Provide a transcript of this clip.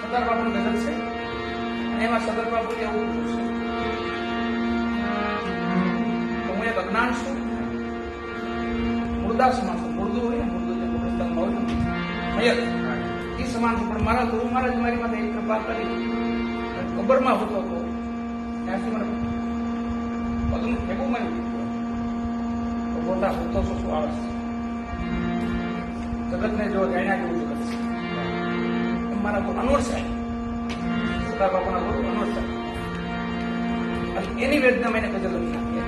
સરદાર બાપુની ગઝલ છે અને એમાં સરદાર બાપુ એવું છે તો હું એક અજ્ઞાન છું, મુર્દાસમાં છું. મુર્દું હોય ને, મુર્દું જે કબ્રસ્તાનમાં હોય ને મયત એ સમાન છું. પણ મારા ગુરુ મહારાજ મારી માટે એક કૃપા કરી, કબરમાં હોતો હતો ત્યાંથી મને પગનું ભેગું મળ્યું તો પોતા હોતો છો શું આળસ જગતને જો જાણ્યા જેવું જગત છે. મારા ગુરુ અનવર સાહેબ, સરદાર બાપુના ગુરુ અનવર સાહેબ, અને એની વેદના મેં ગઝલ લખી નાખી.